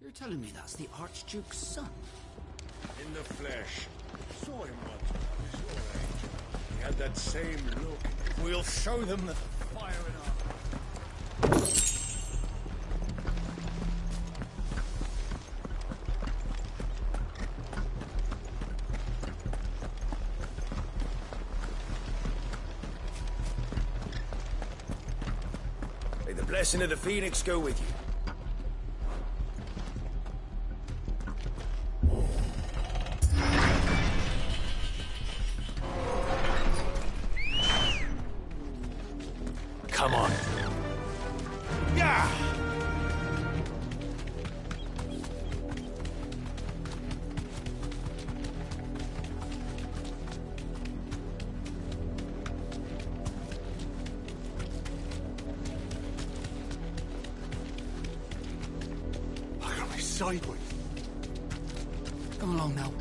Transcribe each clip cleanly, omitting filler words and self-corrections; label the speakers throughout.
Speaker 1: You're telling me that's the Archduke's son?
Speaker 2: In the flesh. Saw him once when I was your age. He had that same look. We'll show them the fire in our... May the blessing of the Phoenix go with you. Come on. Yeah! I got me sideways.
Speaker 1: Come along now.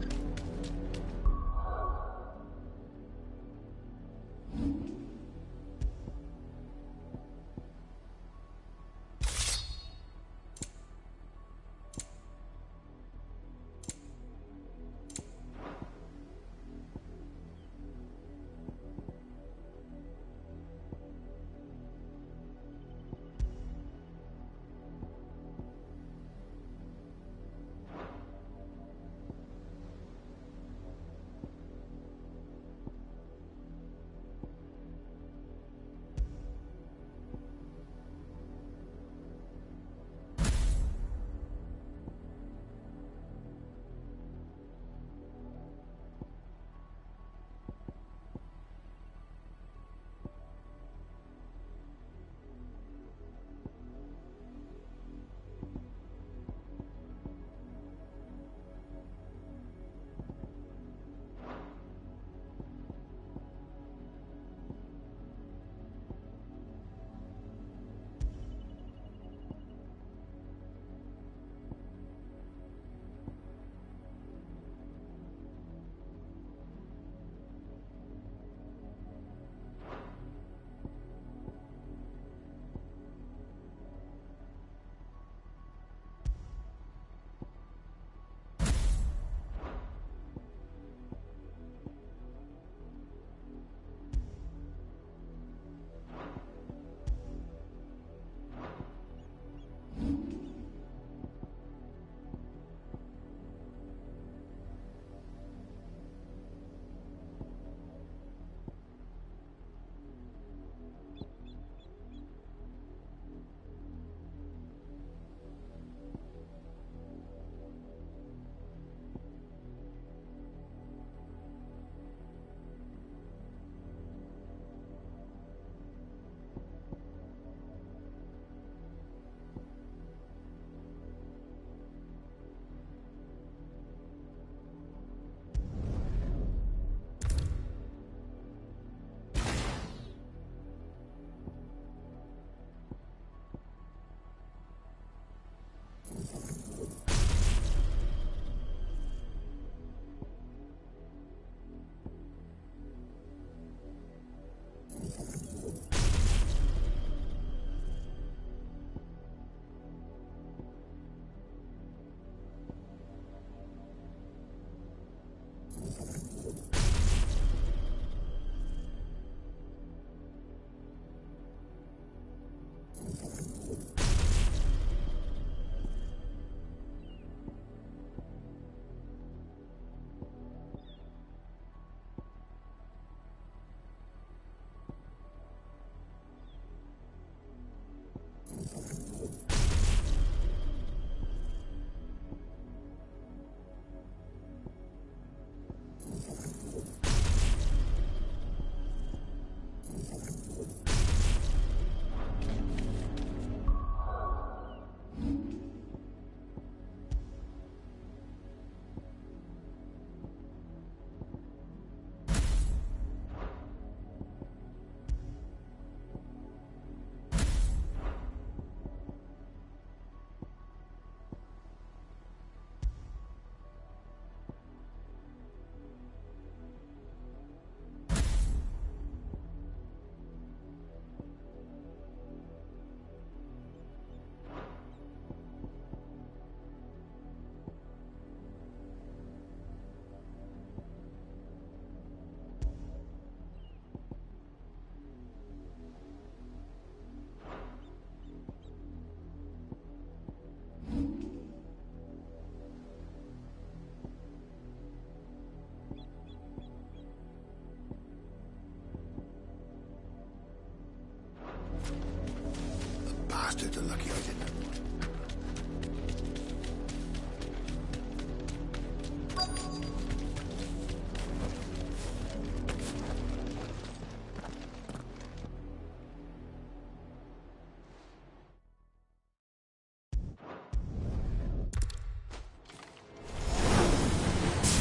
Speaker 2: Bastards are lucky I didn't have one.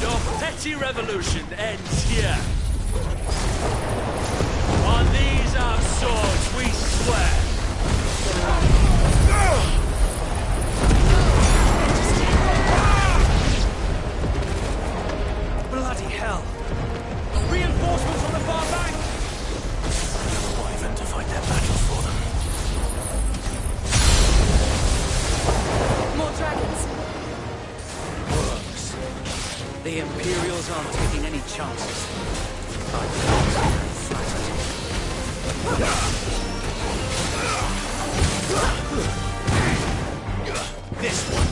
Speaker 3: Your petty revolution ends here. On these our swords we swear. Bloody hell! Reinforcements on the far bank!
Speaker 4: Another wyvern to fight their battles for them.
Speaker 5: More dragons.
Speaker 1: Works. The Imperials aren't taking any chances. I'm flattered.
Speaker 3: This one!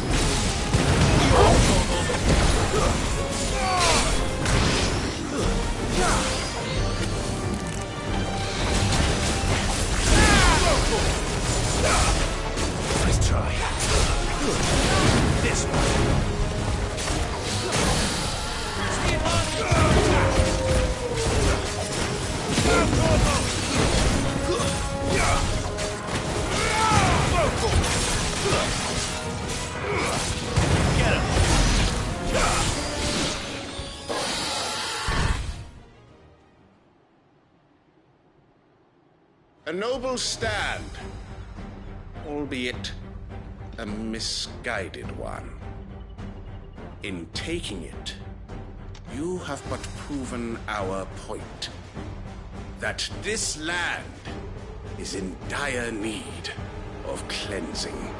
Speaker 4: Nice try.
Speaker 3: This one!
Speaker 2: A noble stand, albeit a misguided one. In taking it, you have but proven our point. That this land is in dire need of cleansing.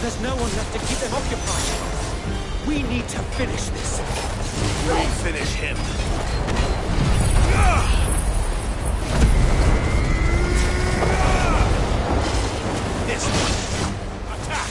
Speaker 1: There's no one left to keep them occupied. We need to finish this.
Speaker 4: We'll finish him.
Speaker 3: This one! Attack!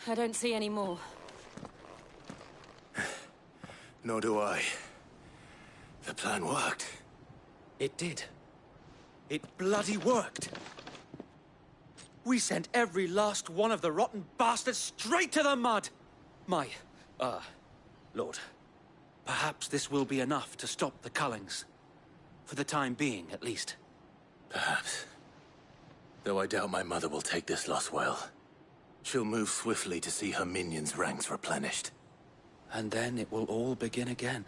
Speaker 5: I don't see any more.
Speaker 4: Nor do I. The plan worked.
Speaker 1: It did. It bloody worked. We sent every last one of the rotten bastards straight to the mud! Lord, perhaps this will be enough to stop the Cullings. For the time being, at least.
Speaker 4: Perhaps. Though I doubt my mother will take this loss well. She'll move swiftly to see her minions' ranks replenished.
Speaker 1: And then it will all begin again.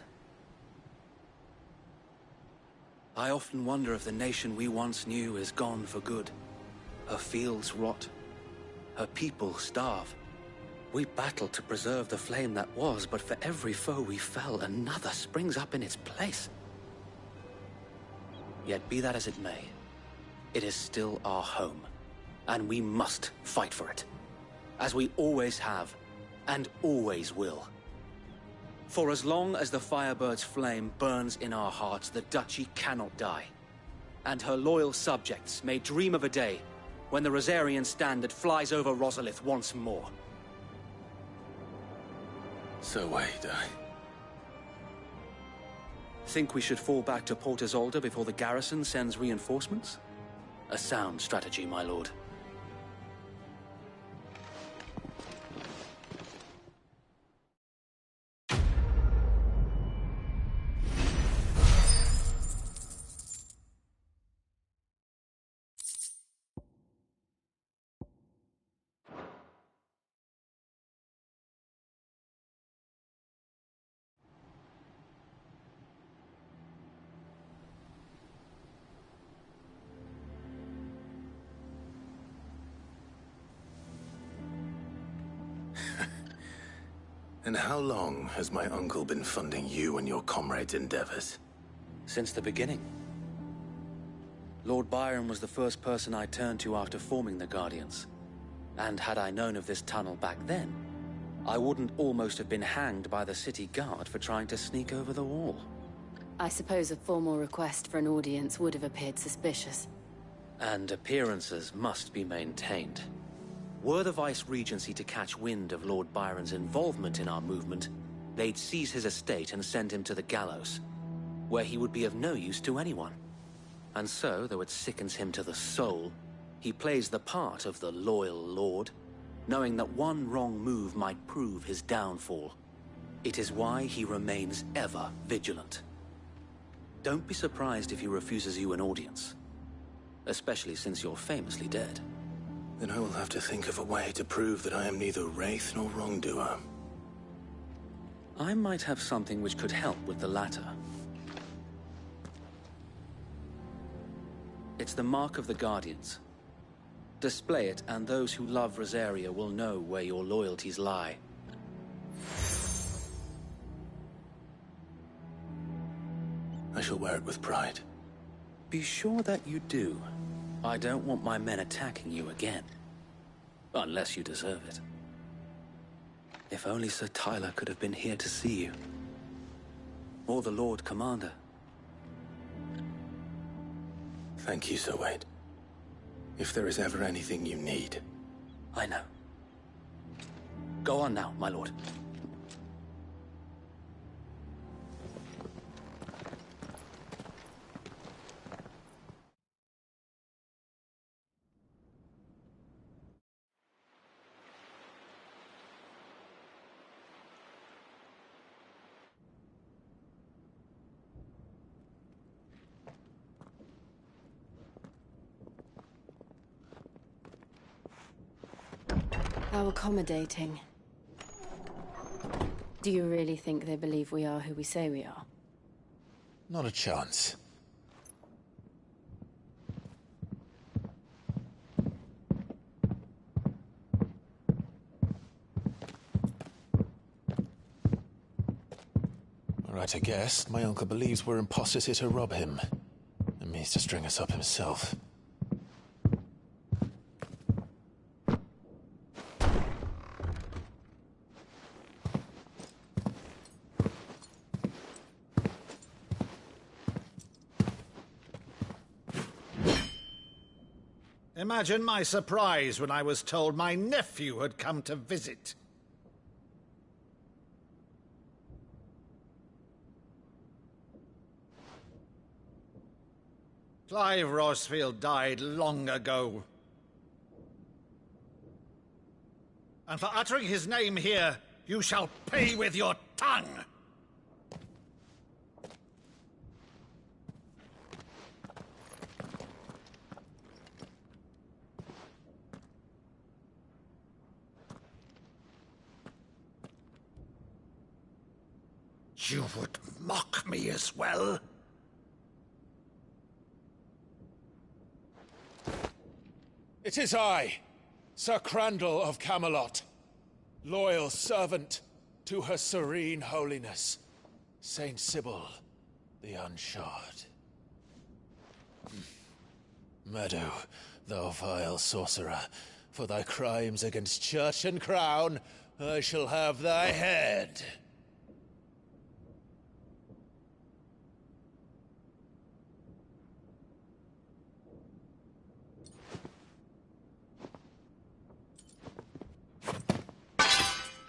Speaker 1: I often wonder if the nation we once knew is gone for good. Her fields rot. Her people starve. We battled to preserve the flame that was, but for every foe we fell, another springs up in its place. Yet be that as it may, it is still our home, and we must fight for it, as we always have, and always will. For as long as the Firebird's flame burns in our hearts, the Duchy cannot die, and her loyal subjects may dream of a day when the Rosarian standard flies over Rosalith once more.
Speaker 4: So wait,
Speaker 1: Think we should fall back to Port Isolde before the garrison sends reinforcements? A sound strategy, my lord.
Speaker 4: And how long has my uncle been funding you and your comrades' endeavors?
Speaker 1: Since the beginning. Lord Byron was the first person I turned to after forming the Guardians. And had I known of this tunnel back then, I wouldn't almost have been hanged by the city guard for trying to sneak over the wall.
Speaker 5: I suppose a formal request for an audience would have appeared suspicious.
Speaker 1: And appearances must be maintained. Were the Vice-Regency to catch wind of Lord Byron's involvement in our movement, they'd seize his estate and send him to the gallows, where he would be of no use to anyone. And so, though it sickens him to the soul, he plays the part of the loyal lord, knowing that one wrong move might prove his downfall. It is why he remains ever vigilant. Don't be surprised if he refuses you an audience, especially since you're famously dead.
Speaker 4: Then I will have to think of a way to prove that I am neither wraith nor wrongdoer.
Speaker 1: I might have something which could help with the latter. It's the Mark of the Guardians. Display it, and those who love Rosaria will know where your loyalties lie.
Speaker 4: I shall wear it with pride.
Speaker 1: Be sure that you do. I don't want my men attacking you again. Unless you deserve it. If only Sir Tyler could have been here to see you. Or the Lord Commander.
Speaker 4: Thank you, Sir Wade. If there is ever anything you need.
Speaker 1: I know. Go on now, my lord.
Speaker 5: How accommodating. Do you really think they believe we are who we say we are?
Speaker 6: Not a chance. Right, I guess. My uncle believes we're imposters here to rob him. And means to string us up himself.
Speaker 2: Imagine my surprise when I was told my nephew had come to visit. Clive Rosfield died long ago. And for uttering his name here, you shall pay with your tongue! You would mock me as well?
Speaker 6: It is I, Sir Crandall of Camelot, loyal servant to Her Serene Holiness, Saint Sybil the Unshod. Meadow, thou vile sorcerer, for thy crimes against church and crown, I shall have thy head.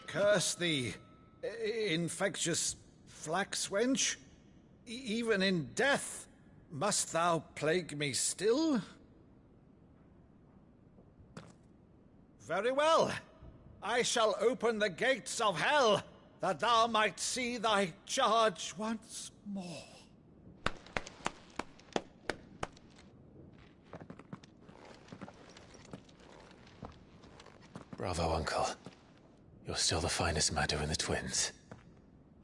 Speaker 7: Curse thee, infectious flax wench. Even in death, must thou plague me still? Very well. I shall open the gates of hell, that thou might see thy charge once more.
Speaker 6: Bravo, Uncle. You're still the finest Meadow in the twins.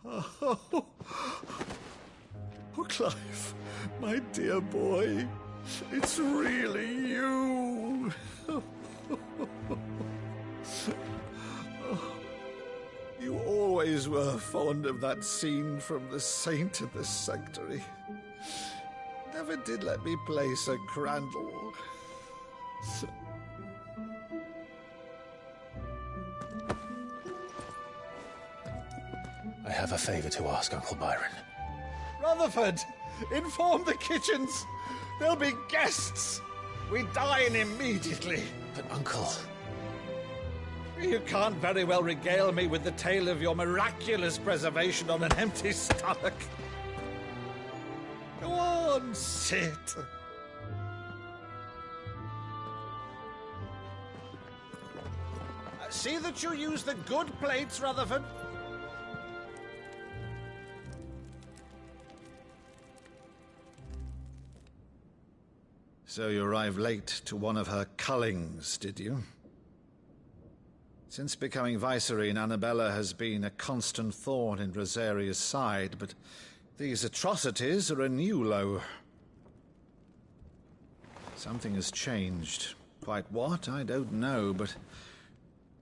Speaker 7: Oh, Clive, my dear boy, it's really you. You always were fond of that scene from The Saint of the Sanctuary. Never did let me play Sir Crandall.
Speaker 6: I have a favor to ask, Uncle Byron.
Speaker 7: Rutherford, inform the kitchens. There'll be guests. We dine immediately.
Speaker 6: But, Uncle...
Speaker 7: You can't very well regale me with the tale of your miraculous preservation on an empty stomach. Go on, sit. See that you use the good plates, Rutherford. So you arrived late to one of her cullings, did you? Since becoming Vicereine, Annabella has been a constant thorn in Rosaria's side, but these atrocities are a new low. Something has changed. Quite what, I don't know, but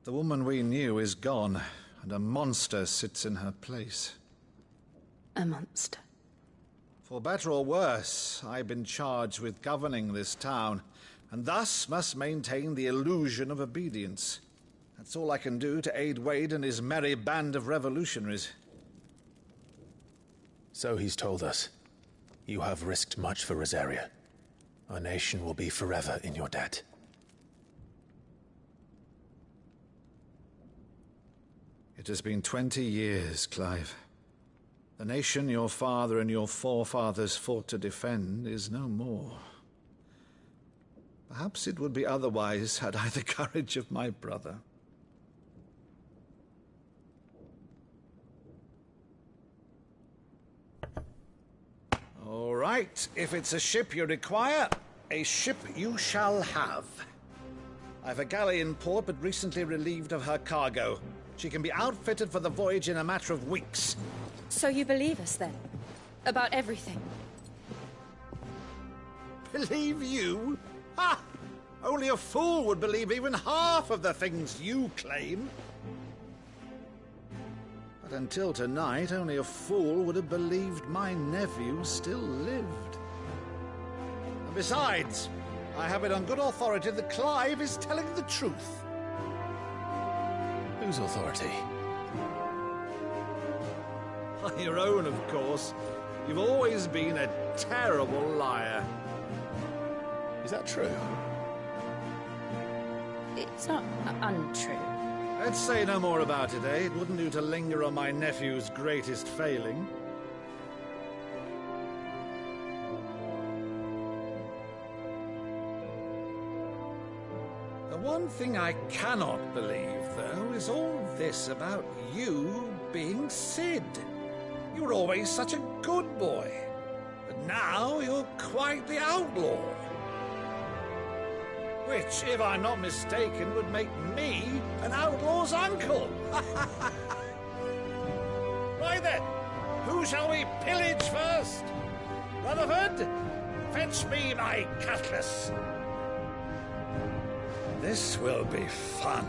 Speaker 7: the woman we knew is gone, and a monster sits in her place.
Speaker 5: A monster.
Speaker 7: For better or worse, I've been charged with governing this town, and thus must maintain the illusion of obedience. That's all I can do to aid Wade and his merry band of revolutionaries.
Speaker 6: So he's told us. You have risked much for Rosaria. Our nation will be forever in your debt.
Speaker 7: It has been 20 years, Clive. The nation your father and your forefathers fought to defend is no more. Perhaps it would be otherwise had I the courage of my brother. All right, if it's a ship you require, a ship you shall have. I've a galley in port, but recently relieved of her cargo. She can be outfitted for the voyage in a matter of weeks.
Speaker 8: So you believe us, then? About everything?
Speaker 7: Believe you? Ha! Only a fool would believe even half of the things you claim. But until tonight, only a fool would have believed my nephew still lived. And besides, I have it on good authority that Clive is telling the truth.
Speaker 6: Whose authority?
Speaker 7: Your own, of course. You've always been a terrible liar.
Speaker 6: Is that true?
Speaker 8: It's not untrue.
Speaker 7: Let's say no more about it, eh? It wouldn't do to linger on my nephew's greatest failing. The one thing I cannot believe, though, is all this about you being Sid. You were always such a good boy, but now you're quite the outlaw. Which, if I'm not mistaken, would make me an outlaw's uncle. Right then, who shall we pillage first? Rutherford, fetch me my cutlass. This will be fun.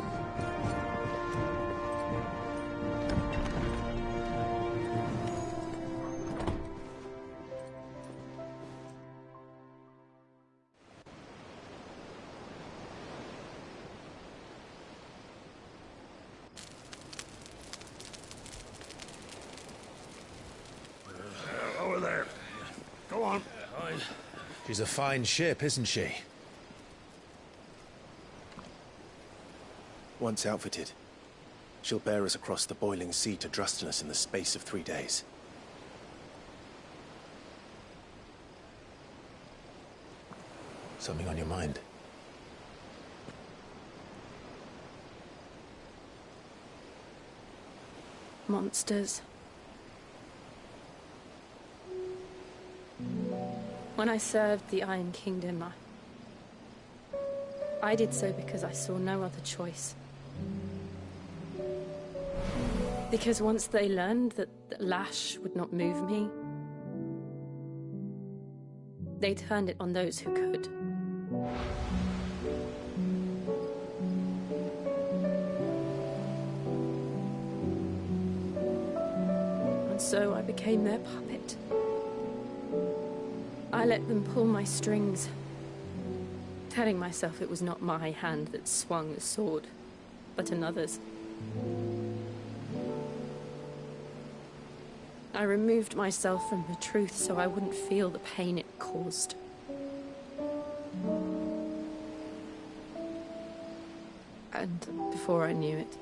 Speaker 6: She's a fine ship, isn't she?
Speaker 9: Once outfitted, she'll bear us across the boiling sea to Drustinus in the space of 3 days.
Speaker 6: Something on your mind?
Speaker 8: Monsters. When I served the Iron Kingdom, I did so because I saw no other choice. Because once they learned that the lash would not move me, they turned it on those who could. And so I became their puppet. I let them pull my strings, telling myself it was not my hand that swung the sword, but another's. I removed myself from the truth so I wouldn't feel the pain it caused. And before I knew it,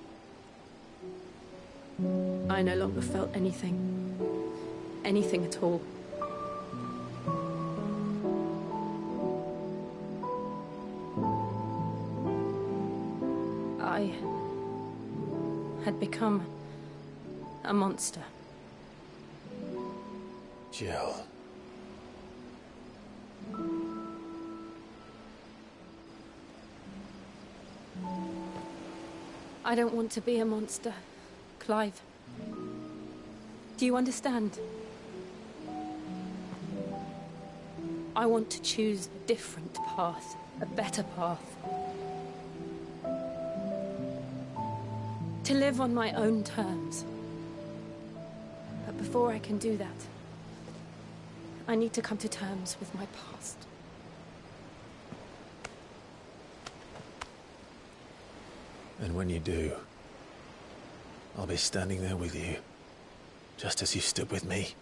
Speaker 8: I no longer felt anything. Anything at all. I had become a monster.
Speaker 6: Jill.
Speaker 8: I don't want to be a monster, Clive. Do you understand? I want to choose a different path, a better path. To live on my own terms. But before I can do that, I need to come to terms with my past.
Speaker 6: And when you do, I'll be standing there with you, just as you stood with me.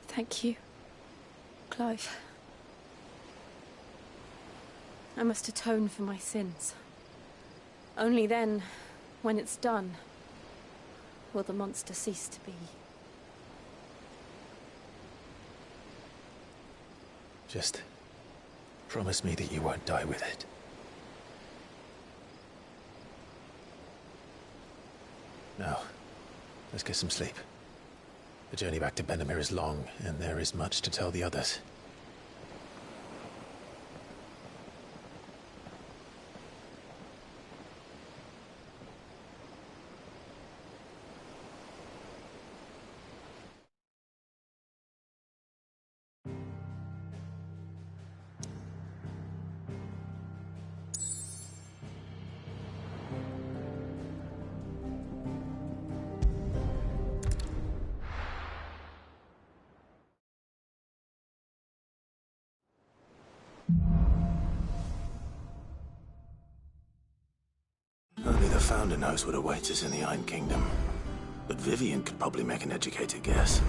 Speaker 8: Thank you, Clive. I must atone for my sins. Only then, when it's done, will the monster cease to be.
Speaker 6: Just promise me that you won't die with it. Now, let's get some sleep. The journey back to Benamir is long, and there is much to tell the others.
Speaker 4: Only the Founder knows what awaits us in the Iron Kingdom. But Vivian could probably make an educated guess.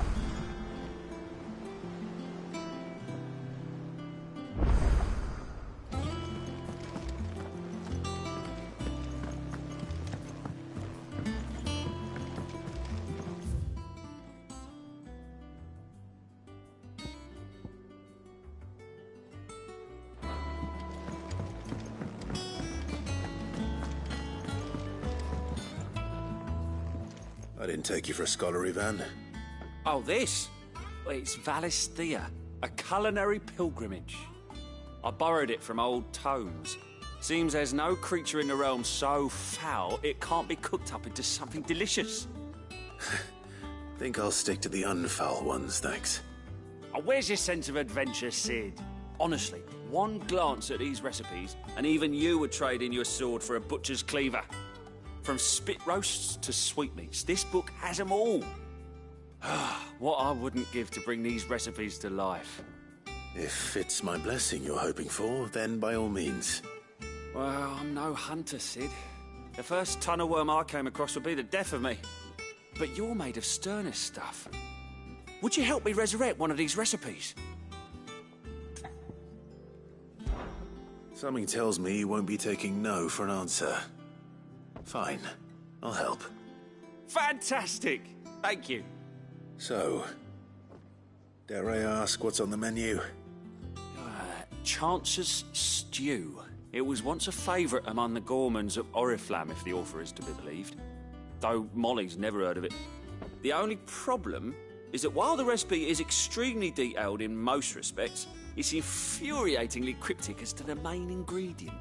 Speaker 4: I didn't take you for a scholarly van.
Speaker 3: Oh, this? Well, it's Valisthea, a culinary pilgrimage. I borrowed it from old tomes. Seems there's no creature in the realm so foul it can't be cooked up into something delicious.
Speaker 4: Think I'll stick to the unfoul ones, thanks.
Speaker 3: Oh, where's your sense of adventure, Sid? Honestly, one glance at these recipes, and even you would trade in your sword for a butcher's cleaver. From spit roasts to sweetmeats, this book has them all. What I wouldn't give to bring these recipes to life.
Speaker 4: If it's my blessing you're hoping for, then by all means.
Speaker 3: Well, I'm no hunter, Sid. The first tunnel worm I came across would be the death of me. But you're made of sterner stuff. would you help me resurrect one of these recipes?
Speaker 4: Something tells me you won't be taking no for an answer. Fine, I'll help.
Speaker 3: Fantastic! Thank you.
Speaker 4: So, dare I ask what's on the menu?
Speaker 3: Chance's Stew. It was once a favourite among the gourmands of Oriflamme, if the author is to be believed. Though Molly's never heard of it. The only problem is that while the recipe is extremely detailed in most respects, it's infuriatingly cryptic as to the main ingredient.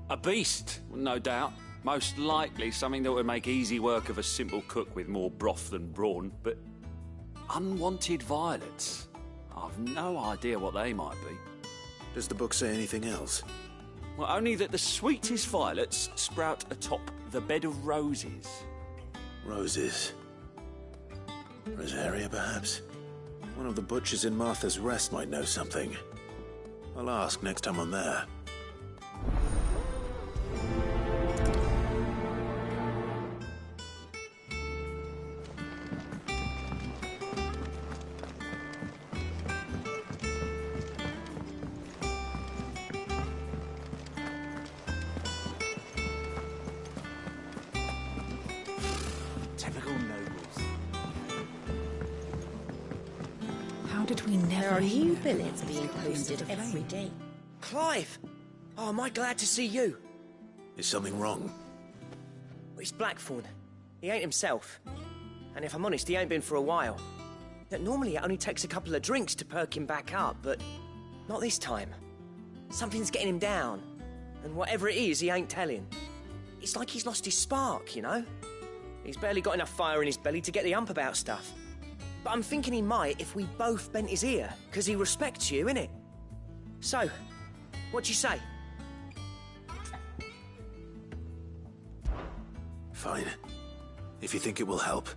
Speaker 3: A beast, no doubt. Most likely something that would make easy work of a simple cook with more broth than brawn, but unwanted violets. I've no idea what they might be.
Speaker 4: Does the book say anything else?
Speaker 3: Well, only that the sweetest violets sprout atop the bed of roses.
Speaker 4: Roses. Rosaria, perhaps? One of the butchers in Martha's Rest might know something. I'll ask next time I'm there.
Speaker 10: Typical nobles.
Speaker 11: How did we never...
Speaker 12: There are new billets being posted every day.
Speaker 10: Clive! Oh, am I glad to see you?
Speaker 4: Is something wrong?
Speaker 10: Well, it's Blackthorn. He ain't himself. And if I'm honest, he ain't been for a while. Yet normally it only takes a couple of drinks to perk him back up, but not this time. Something's getting him down. And whatever it is, he ain't telling. It's like he's lost his spark, you know? He's barely got enough fire in his belly to get the ump about stuff. But I'm thinking he might if we both bent his ear, because he respects you, innit? So, what do you say?
Speaker 4: Fine. If you think it will help.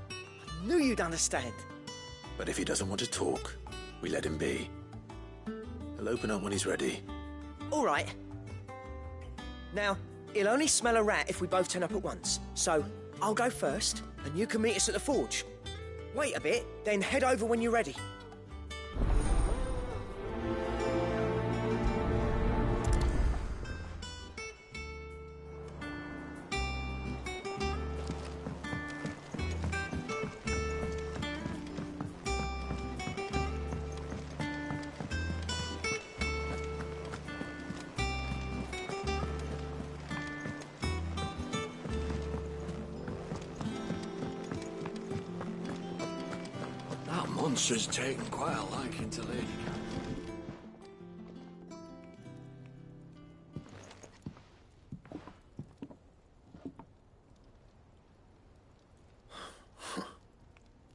Speaker 10: I knew you'd understand.
Speaker 4: But if he doesn't want to talk, we let him be. He'll open up when he's ready.
Speaker 10: All right. Now, he'll only smell a rat if we both turn up at once. So, I'll go first, and you can meet us at the forge. Wait a bit, then head over when you're ready.
Speaker 2: That monster's taken quite a liking to Lady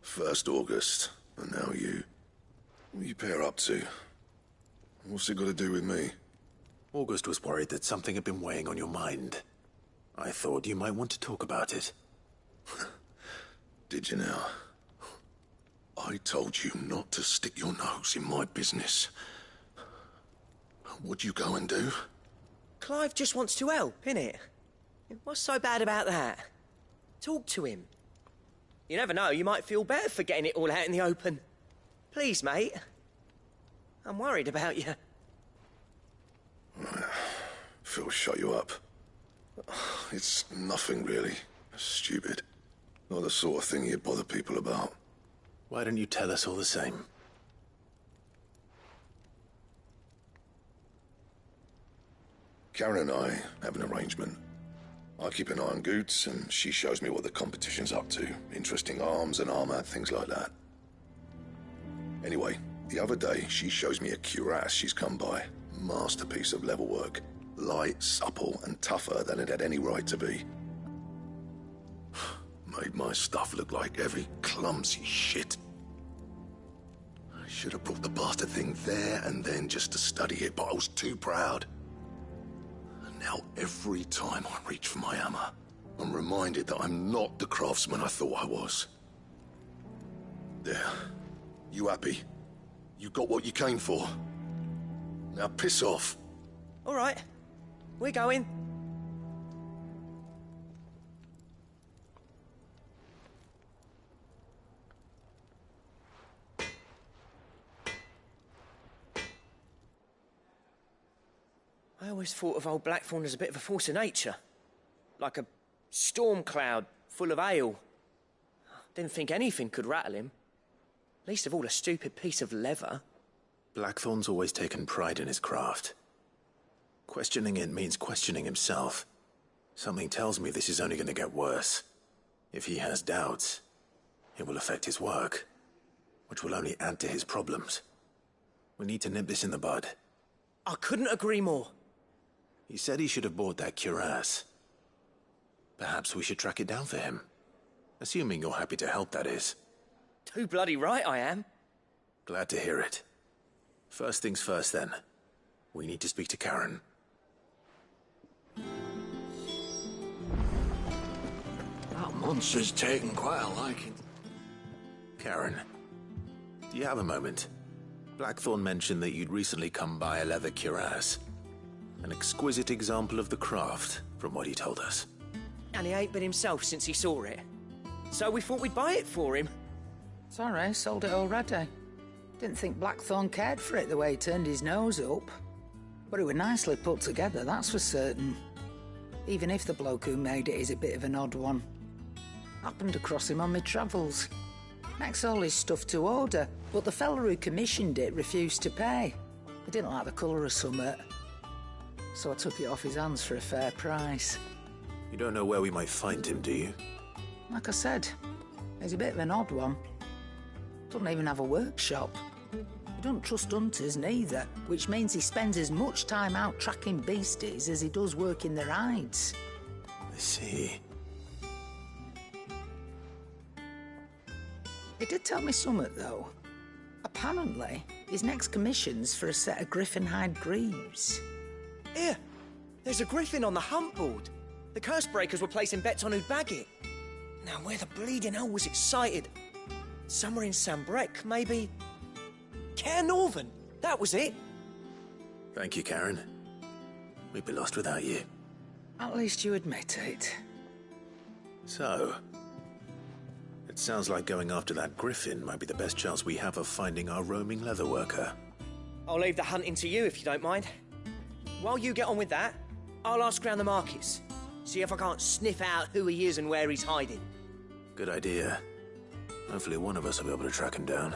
Speaker 13: First August, and now you. What are you pair up to? What's it got to do with me?
Speaker 4: August was worried that something had been weighing on your mind. I thought you might want to talk about it.
Speaker 13: Did you now? I told you not to stick your nose in my business. What'd you go and do?
Speaker 10: Clive just wants to help, innit? What's so bad about that? Talk to him. You never know, you might feel better for getting it all out in the open. Please, mate. I'm worried about you.
Speaker 13: Phil shut you up. It's nothing, really. Stupid. Not the sort of thing you'd bother people about.
Speaker 4: Why don't you tell us all the same?
Speaker 13: Karen and I have an arrangement. I keep an eye on Goots, and she shows me what the competition's up to. Interesting arms and armor, things like that. Anyway, the other day, she shows me a cuirass she's come by. Masterpiece of level work. Light, supple, and tougher than it had any right to be. Made my stuff look like heavy, clumsy shit. I should have brought the bastard thing there and then just to study it, but I was too proud. And now every time I reach for my hammer, I'm reminded that I'm not the craftsman I thought I was. There. You happy? You got what you came for. Now piss off.
Speaker 10: All right. We're going. I always thought of old Blackthorn as a bit of a force of nature. Like a storm cloud full of ale. Didn't think anything could rattle him. Least of all a stupid piece of leather.
Speaker 4: Blackthorn's always taken pride in his craft. Questioning it means questioning himself. Something tells me this is only going to get worse. If he has doubts, it will affect his work, which will only add to his problems. We need to nip this in the bud.
Speaker 10: I couldn't agree more.
Speaker 4: He said he should have bought that cuirass. Perhaps we should track it down for him. Assuming you're happy to help, that is.
Speaker 10: Too bloody right I am.
Speaker 4: Glad to hear it. First things first, then. We need to speak to Karen.
Speaker 2: That monster's taken quite a liking.
Speaker 4: Karen, do you have a moment? Blackthorn mentioned that you'd recently come by a leather cuirass. An exquisite example of the craft, from what he told us.
Speaker 10: And he ain't been himself since he saw it. So we thought we'd buy it for him.
Speaker 14: Sorry, sold it already. Didn't think Blackthorn cared for it the way he turned his nose up. But it was nicely put together, that's for certain. Even if the bloke who made it is a bit of an odd one. Happened across him on my travels. Makes all his stuff to order, but the fella who commissioned it refused to pay. He didn't like the colour of summit. So I took it off his hands for a fair price.
Speaker 4: You don't know where we might find him, do you?
Speaker 14: Like I said, he's a bit of an odd one. Doesn't even have a workshop. He doesn't trust hunters neither, which means he spends as much time out tracking beasties as he does working their hides.
Speaker 4: I see.
Speaker 14: He did tell me something, though. Apparently, his next commission's for a set of griffin hide greaves.
Speaker 10: Here, there's a griffin on the hunt board. The curse breakers were placing bets on who'd bag it. Now, where the bleeding hell was it sighted? Somewhere in Sambrec, maybe? Care Northern, that was it.
Speaker 4: Thank you, Karen. We'd be lost without you.
Speaker 14: At least you admit it.
Speaker 4: So, it sounds like going after that griffin might be the best chance we have of finding our roaming leatherworker.
Speaker 10: I'll leave the hunting to you if you don't mind. While you get on with that, I'll ask round the markets. See if I can't sniff out who he is and where he's hiding.
Speaker 4: Good idea. Hopefully one of us will be able to track him down.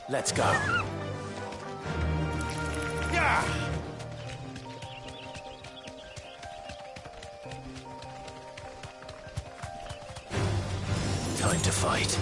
Speaker 9: Let's go.
Speaker 6: Yeah!
Speaker 4: Time to fight.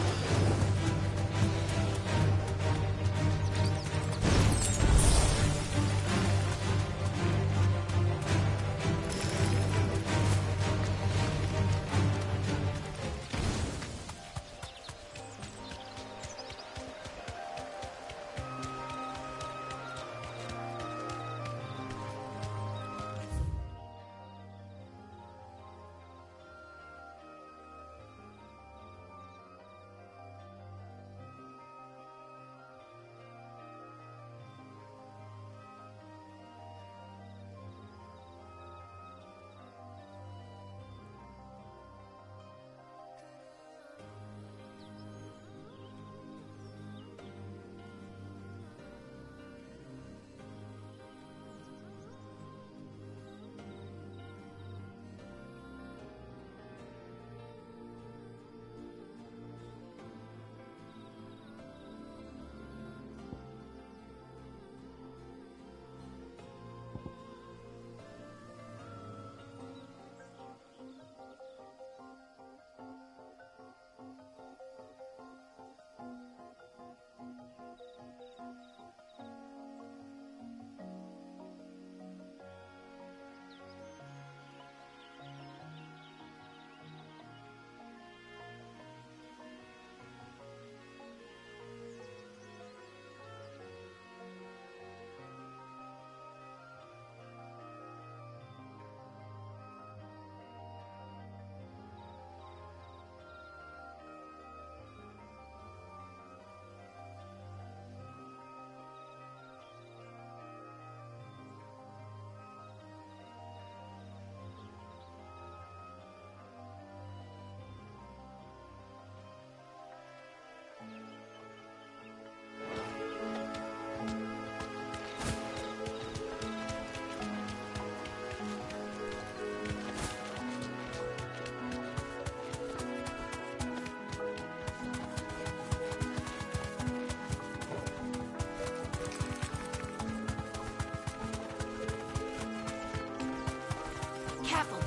Speaker 8: Careful.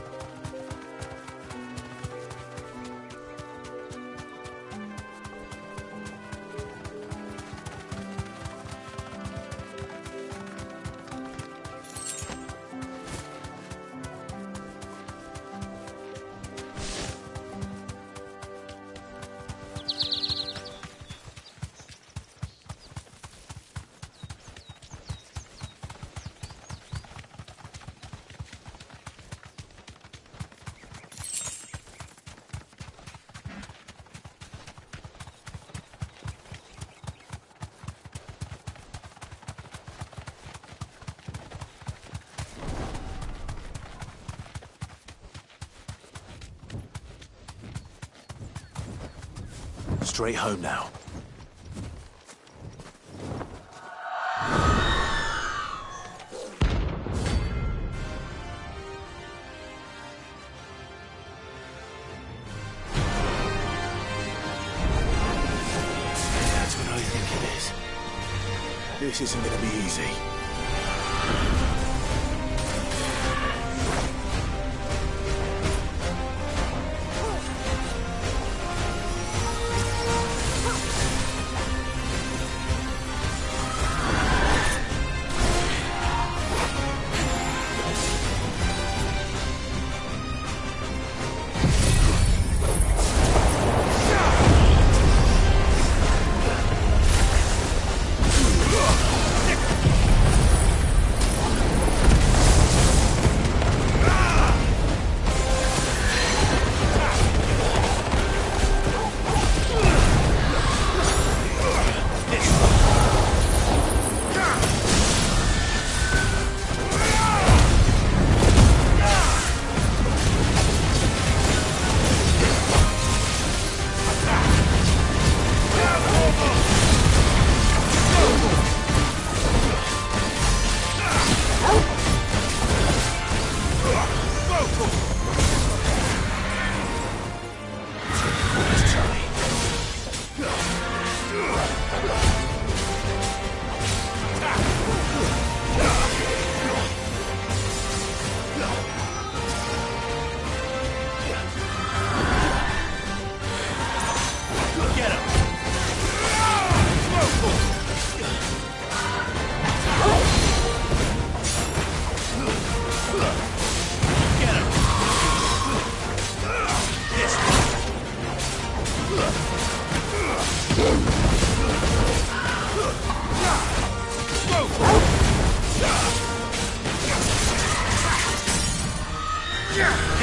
Speaker 4: Straight home now. That's what I think it is. This isn't gonna be easy.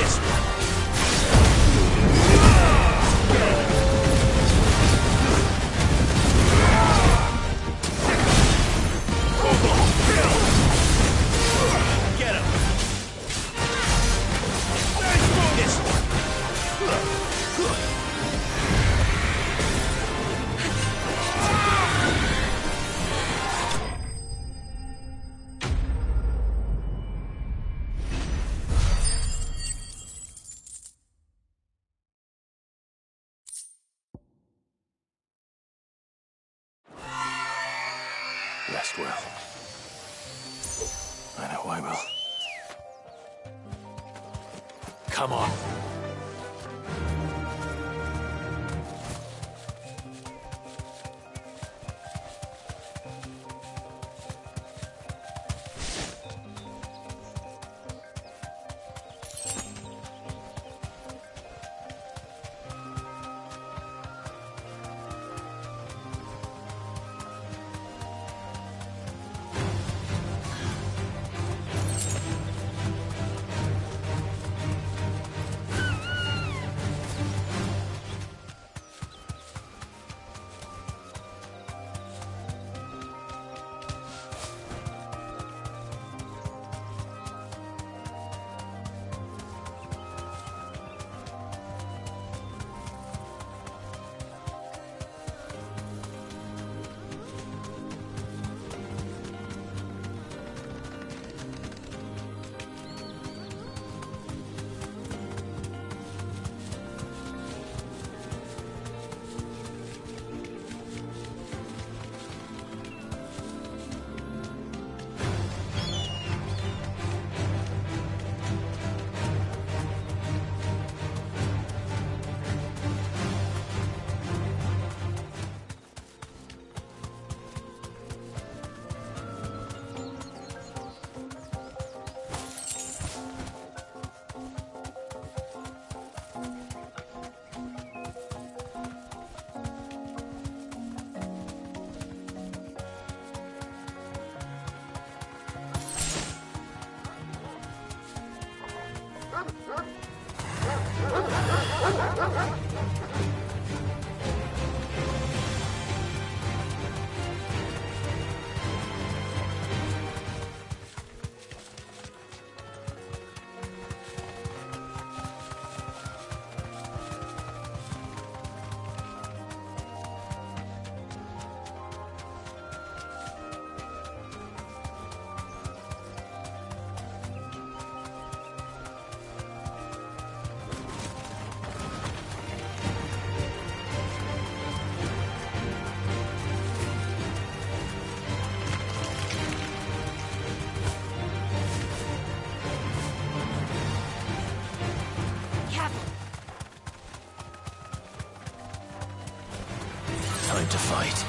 Speaker 4: Rest well. I know I will.
Speaker 6: Come on.
Speaker 4: Time to fight.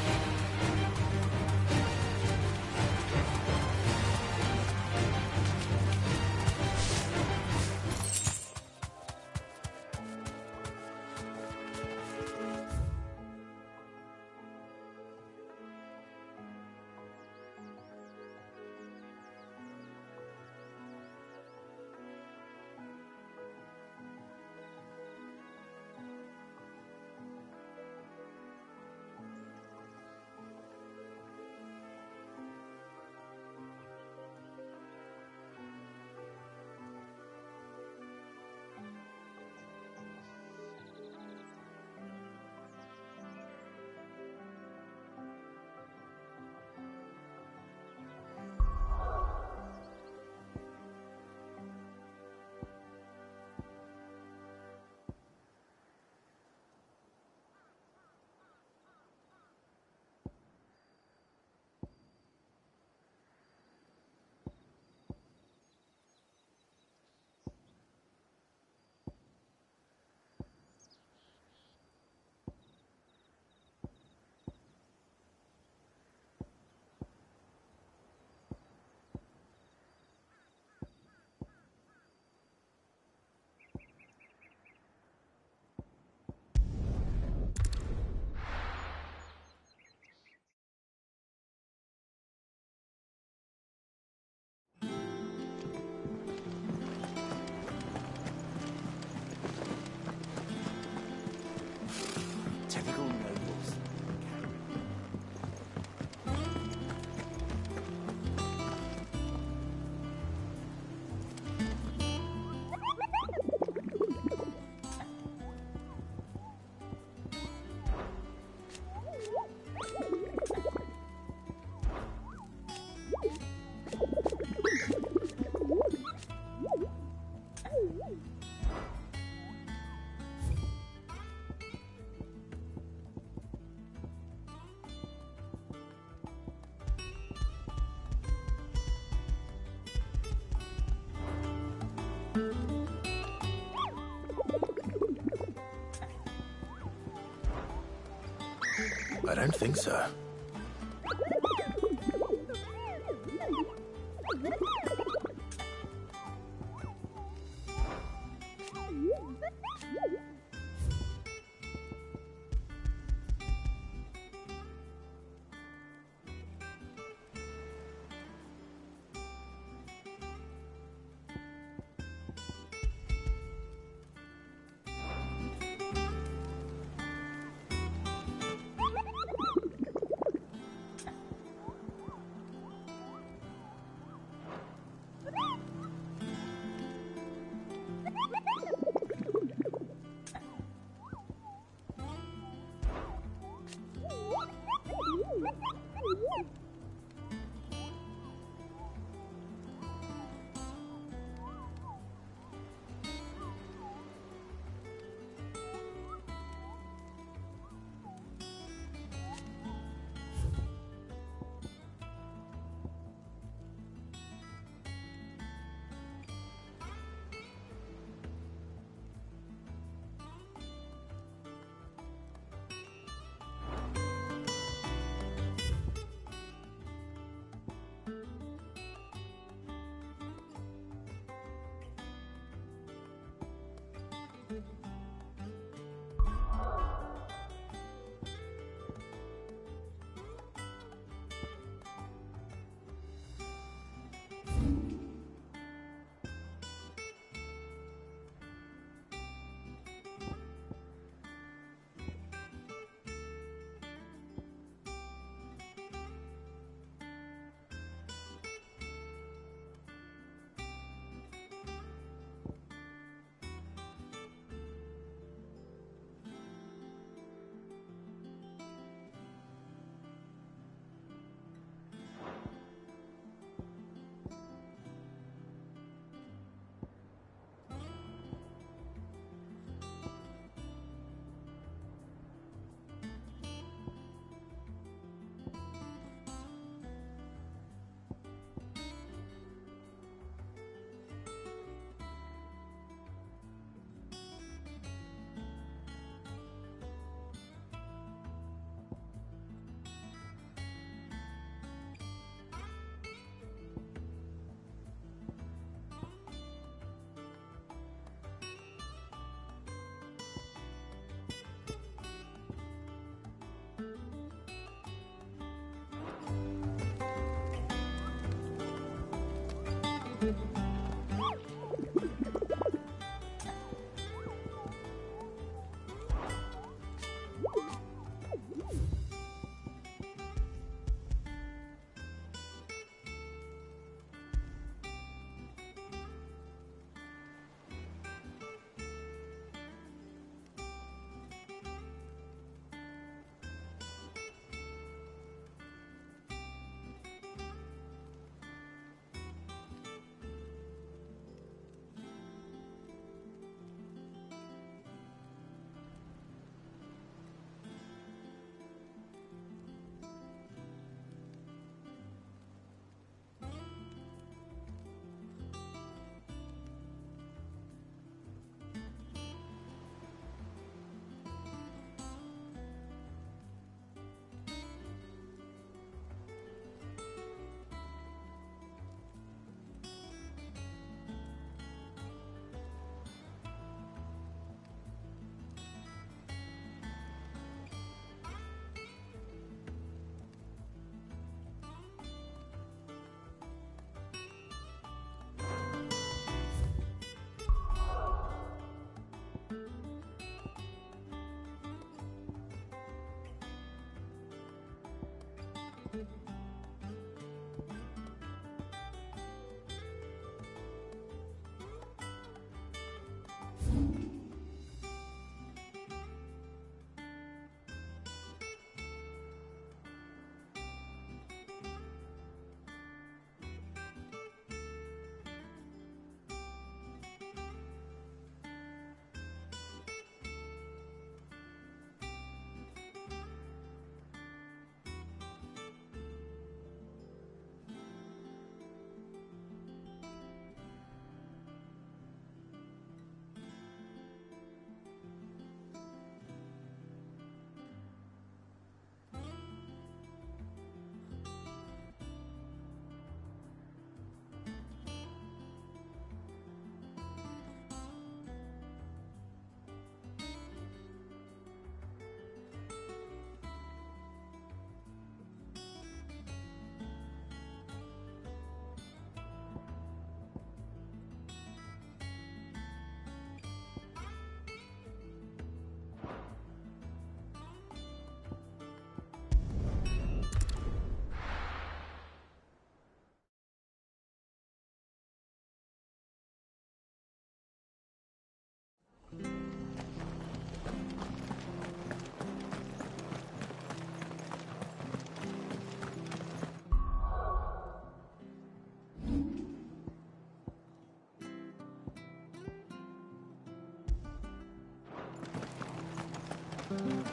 Speaker 4: I don't think so.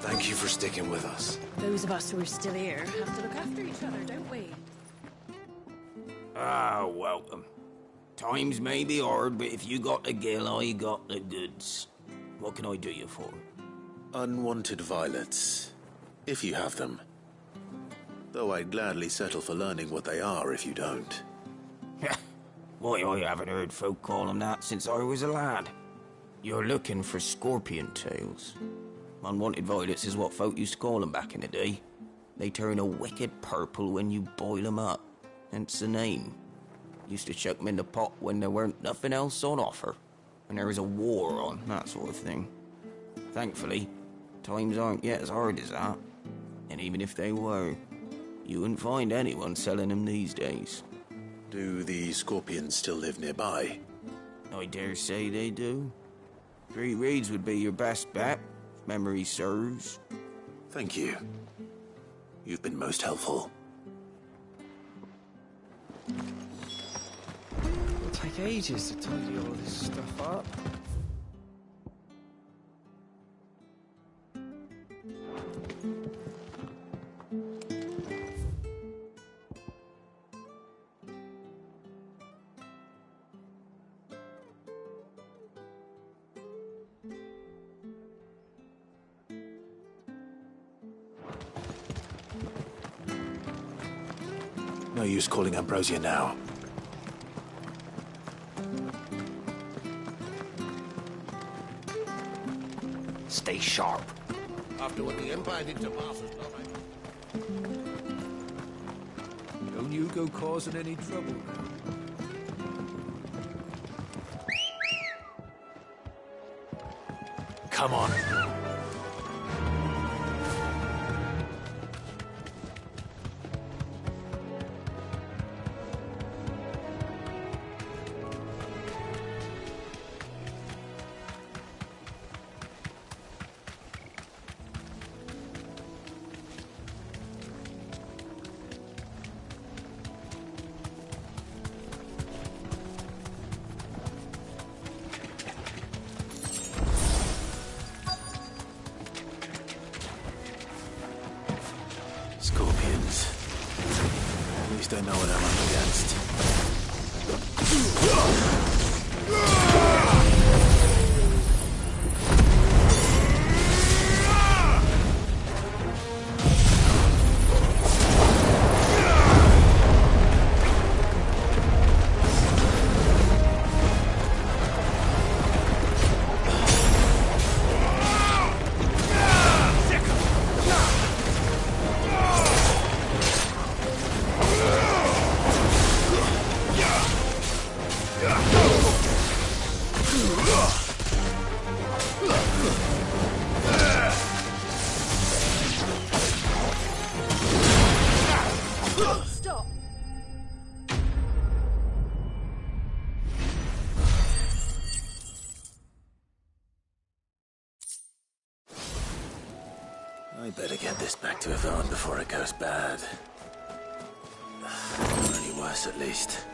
Speaker 9: Thank you for sticking with us.
Speaker 11: Those of us who are still here have to look after each other, don't we?
Speaker 15: Ah, welcome. Times may be hard, but if you got the gill, I got the goods. What can I do you for?
Speaker 4: Unwanted violets, if you have them. Though I'd gladly settle for learning what they are if you don't.
Speaker 15: Why, I haven't heard folk call them that since I was a lad. You're looking for scorpion tails. Unwanted violets is what folk used to call them back in the day. They turn a wicked purple when you boil them up. Hence the name. Used to chuck them in the pot when there weren't nothing else on offer. When there was a war on, that sort of thing. Thankfully, times aren't yet as hard as that. And even if they were, you wouldn't find anyone selling them these days.
Speaker 4: Do the scorpions still live nearby?
Speaker 15: I dare say they do. 3 reeds would be your best bet, if memory serves.
Speaker 4: Thank you. You've been most helpful.
Speaker 10: It'll take ages to tidy all this stuff up.
Speaker 4: No use calling Ambrosia now.
Speaker 15: Stay sharp.
Speaker 2: After what the Empire did to Martha's not
Speaker 6: Don't you go causing any trouble.
Speaker 4: Come on. Scorpions. At least I know what I'm up against.
Speaker 11: Stop!
Speaker 4: I better get this back to Yvonne before it goes bad. Or any worse, at least.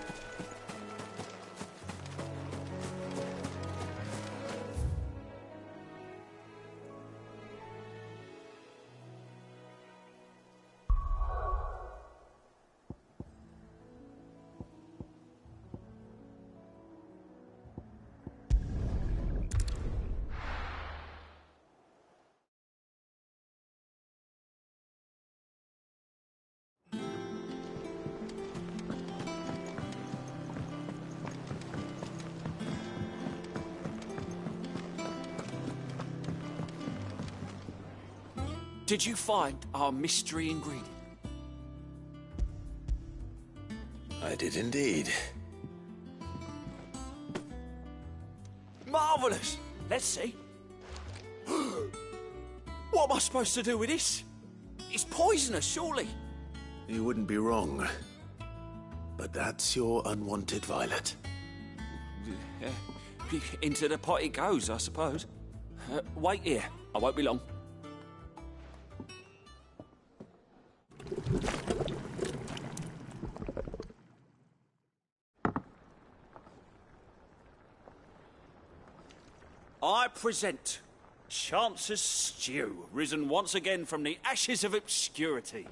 Speaker 3: Did you find our mystery ingredient?
Speaker 4: I did indeed.
Speaker 3: Marvellous! Let's see. What am I supposed to do with this? It's poisonous, surely.
Speaker 4: You wouldn't be wrong. But that's your unwanted violet.
Speaker 3: Into the pot it goes, I suppose. Wait here. I won't be long. I present Chance's stew, risen once again from the ashes of obscurity.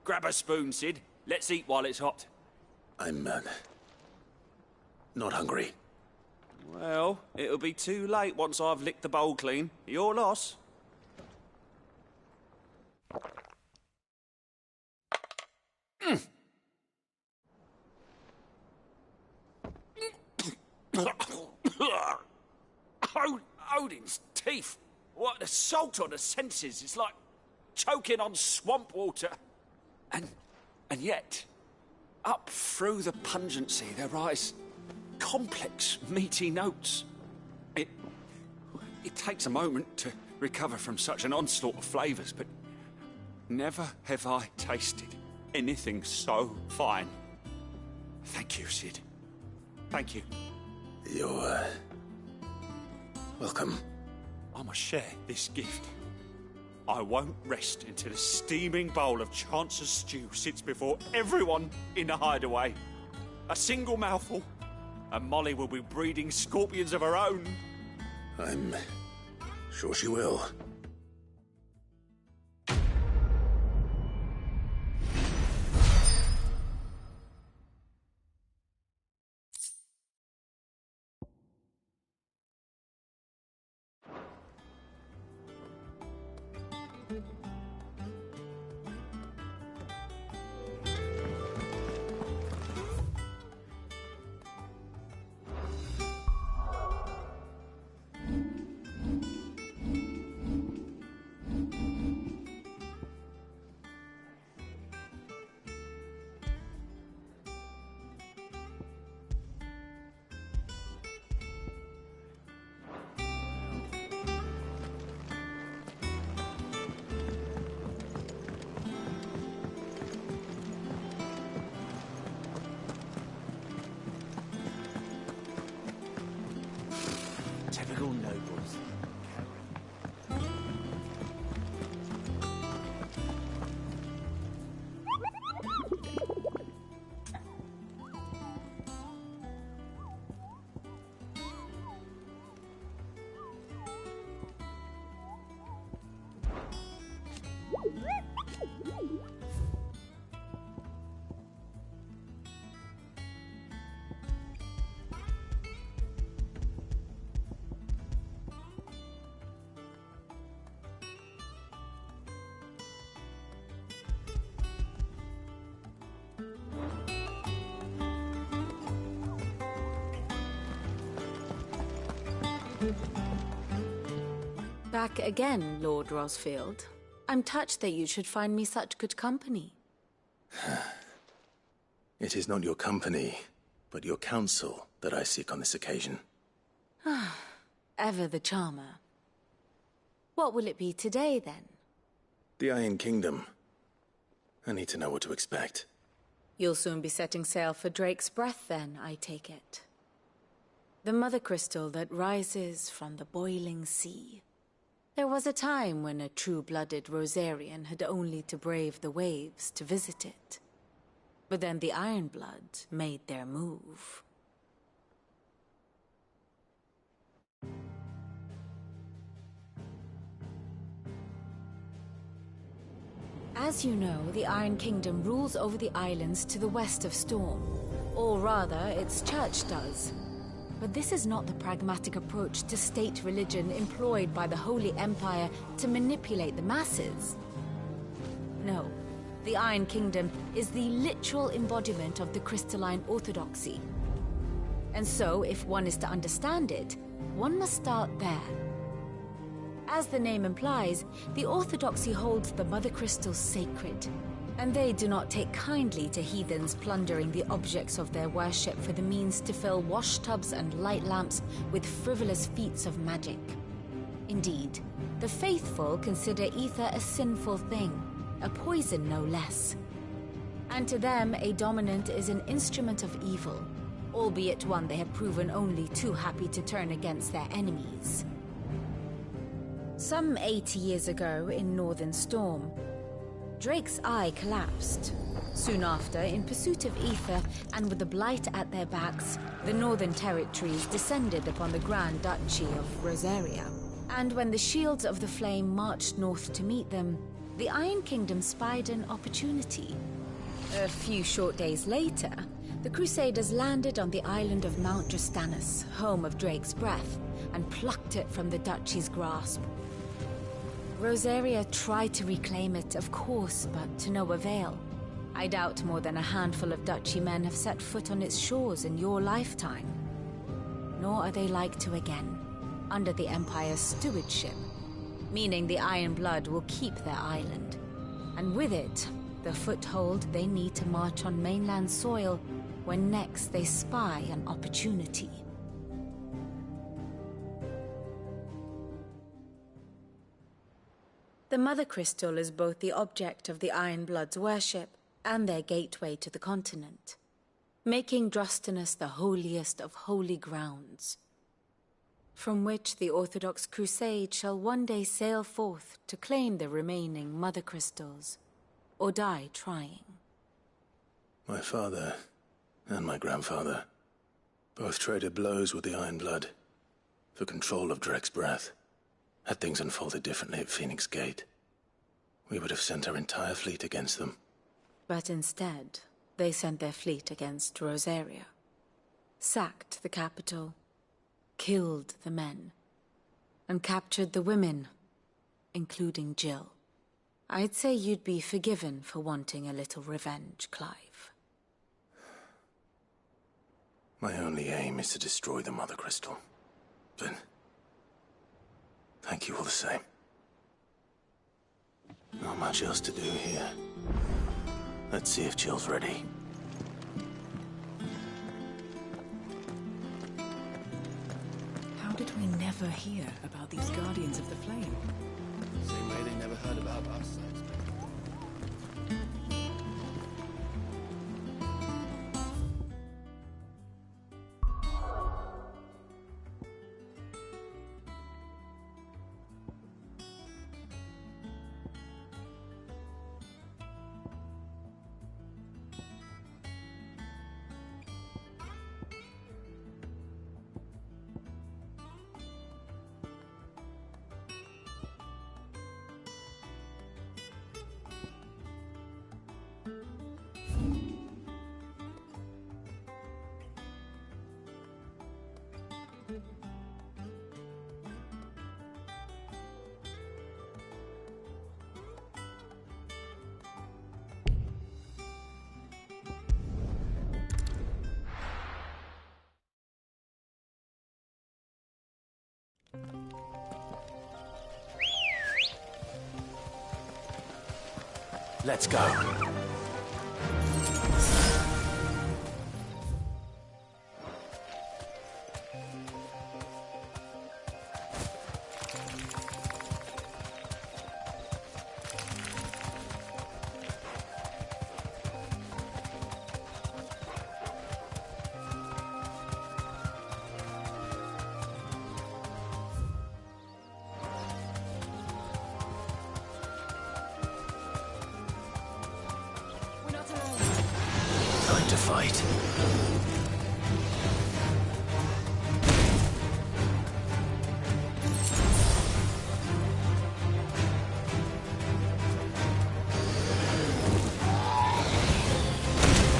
Speaker 3: Grab a spoon, Sid. Let's eat while it's hot.
Speaker 4: I'm, not hungry.
Speaker 3: Well, it'll be too late once I've licked the bowl clean. Your loss. Odin's teeth. What, the salt on the senses. It's like choking on swamp water. And yet, up through the pungency, there rise complex, meaty notes. It takes a moment to recover from such an onslaught of flavours, but never have I tasted anything so fine. Thank you, Sid. Thank you.
Speaker 4: You're, welcome.
Speaker 3: I must share this gift. I won't rest until a steaming bowl of Chance's stew sits before everyone in the hideaway. A single mouthful, and Molly will be breeding scorpions of her own.
Speaker 4: I'm sure she will.
Speaker 15: Typical nobles.
Speaker 5: Back again, Lord Rosfield. I'm touched that you should find me such good company.
Speaker 4: It is not your company, but your counsel that I seek on this occasion.
Speaker 5: Ever the charmer. What will it be today, then?
Speaker 4: The Iron Kingdom. I need to know what to expect.
Speaker 5: You'll soon be setting sail for Drake's Breath, then, I take it. The mother crystal that rises from the boiling sea. There was a time when a true-blooded Rosarian had only to brave the waves to visit it. But then the Ironblood made their move. As you know, the Iron Kingdom rules over the islands to the west of Storm. Or rather, its church does. But this is not the pragmatic approach to state religion employed by the Holy Empire to manipulate the masses. No, the Iron Kingdom is the literal embodiment of the crystalline orthodoxy. And so, if one is to understand it, one must start there. As the name implies, the orthodoxy holds the Mother Crystals sacred, and they do not take kindly to heathens plundering the objects of their worship for the means to fill washtubs and light lamps with frivolous feats of magic. Indeed, the faithful consider ether a sinful thing, a poison no less. And to them, a dominant is an instrument of evil, albeit one they have proven only too happy to turn against their enemies. Some 80 years ago in Northern Storm, Drake's eye collapsed. Soon after, in pursuit of ether and with the Blight at their backs, the Northern Territories descended upon the Grand Duchy of Rosaria. And when the Shields of the Flame marched north to meet them, the Iron Kingdom spied an opportunity. A few short days later, the Crusaders landed on the island of Mount Drastanus, home of Drake's Breath, and plucked it from the Duchy's grasp. Rosaria tried to reclaim it, of course, but to no avail. I doubt more than a handful of Duchy men have set foot on its shores in your lifetime. Nor are they like to again, under the Empire's stewardship, meaning the Iron Blood will keep their island. And with it, the foothold they need to march on mainland soil when next they spy an opportunity. The Mother Crystal is both the object of the Iron Blood's worship and their gateway to the continent, making Drastanus the holiest of holy grounds, from which the Orthodox Crusade shall one day sail forth to claim the remaining Mother Crystals, or die trying.
Speaker 4: My father and my grandfather both traded blows with the Iron Blood for control of Drake's Breath. Had things unfolded differently at Phoenix Gate, we would have sent our entire fleet against them.
Speaker 5: But instead, they sent their fleet against Rosaria, sacked the capital, killed the men, and captured the women, including Jill. I'd say you'd be forgiven for wanting a little revenge, Clive.
Speaker 4: My only aim is to destroy the Mother Crystal. But thank you all the same. Not much else to do here. Let's see if Jill's ready.
Speaker 11: How did we never hear about these Guardians of the Flame?
Speaker 9: Same way they never heard about us. Let's go.
Speaker 4: To fight.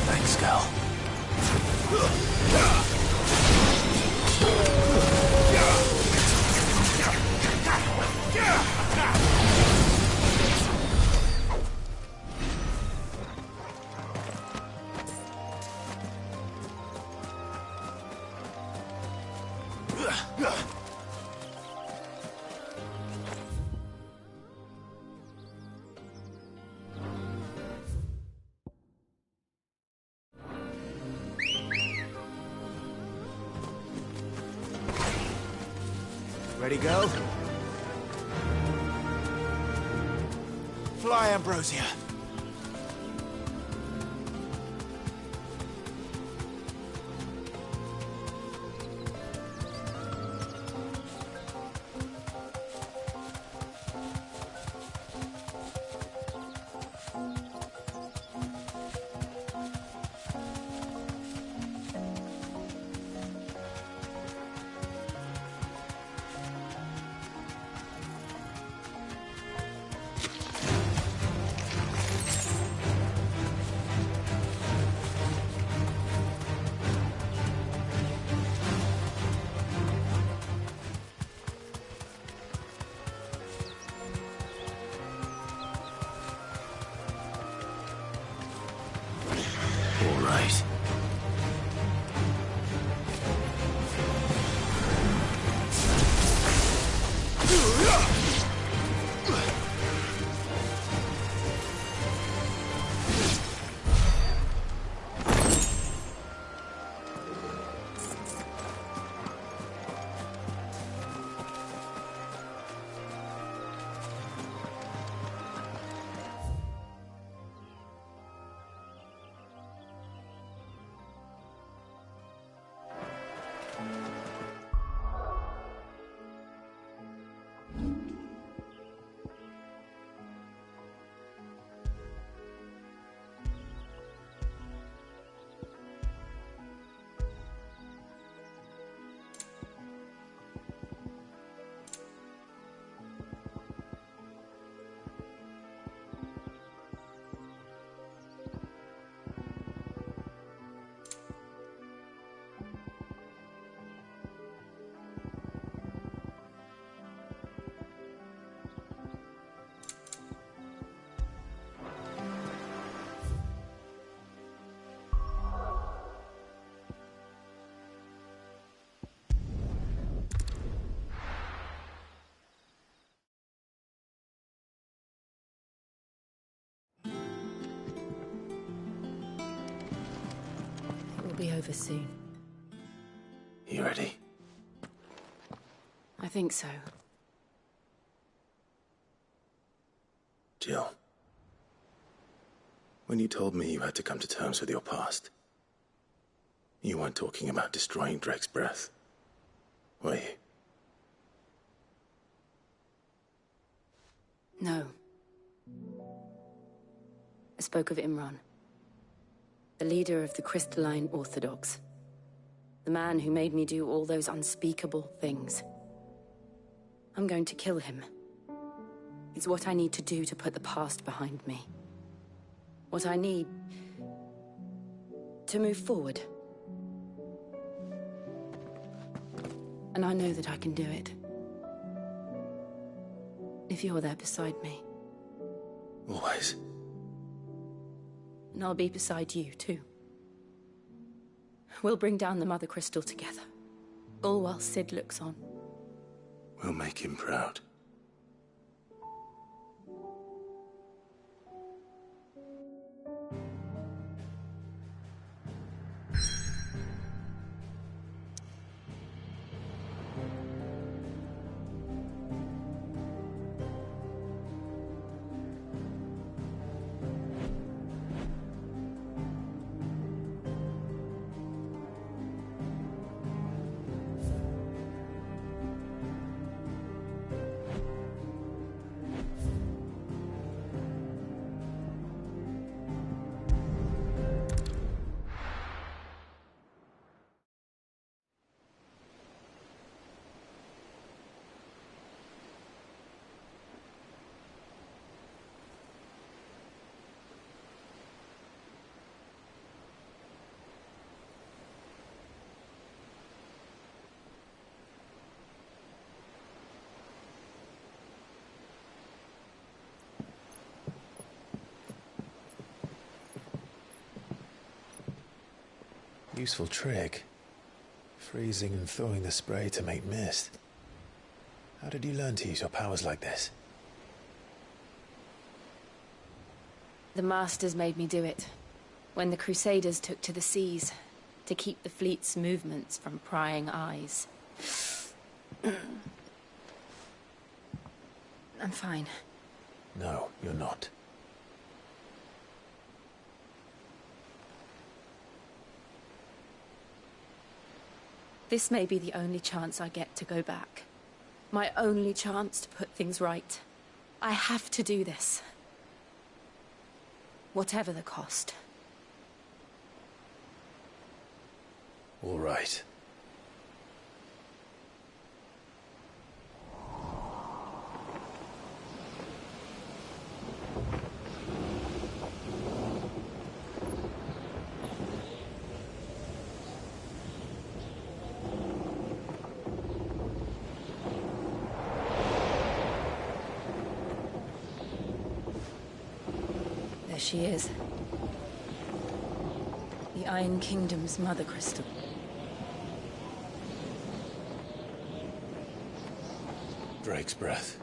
Speaker 4: Thanks, Gal.
Speaker 9: Ready, go? Fly, Ambrosia.
Speaker 8: Be over soon.
Speaker 4: You ready?
Speaker 8: I think so.
Speaker 4: Jill, when you told me you had to come to terms with your past, you weren't talking about destroying Drake's breath, were you?
Speaker 8: No. I spoke of Imran, the leader of the Crystalline Orthodox. The man who made me do all those unspeakable things. I'm going to kill him. It's what I need to do to put the past behind me. What I need to move forward. And I know that I can do it. If you're there beside me.
Speaker 4: Always.
Speaker 8: And I'll be beside you, too. We'll bring down the Mother Crystal together. All while Sid looks on.
Speaker 4: We'll make him proud. Useful trick. Freezing and thawing the spray to make mist. How did you learn to use your powers like this?
Speaker 8: The Masters made me do it. When the Crusaders took to the seas, to keep the fleet's movements from prying eyes. I'm fine.
Speaker 4: No, you're not.
Speaker 8: This may be the only chance I get to go back. My only chance to put things right. I have to do this. Whatever the cost.
Speaker 4: All right.
Speaker 8: There she is. The Iron Kingdom's Mother Crystal.
Speaker 4: Drake's breath.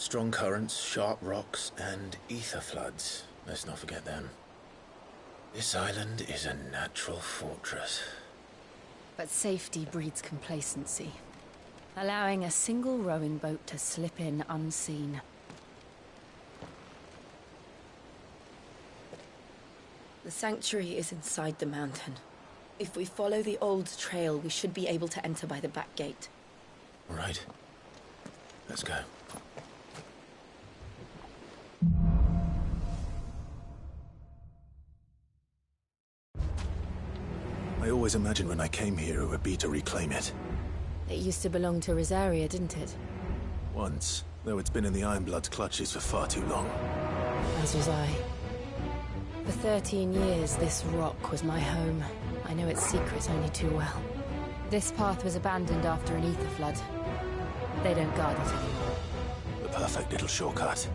Speaker 4: Strong currents, sharp rocks, and ether floods. Let's not forget them. This island is a natural fortress.
Speaker 5: But safety breeds complacency, allowing a single rowing boat to slip in unseen.
Speaker 12: The sanctuary is inside the mountain. If we follow the old trail, we should be able to enter by the back gate.
Speaker 4: All right. Let's go. I always imagined when I came here it would be to reclaim it.
Speaker 5: It used to belong to Rosaria, didn't it?
Speaker 4: Once, though it's been in the Ironblood's clutches for far too long.
Speaker 5: As was I. For 13 years, this rock was my home. I know its secrets only too well. This path was abandoned after an ether flood. They don't guard it anymore.
Speaker 4: The perfect little shortcut.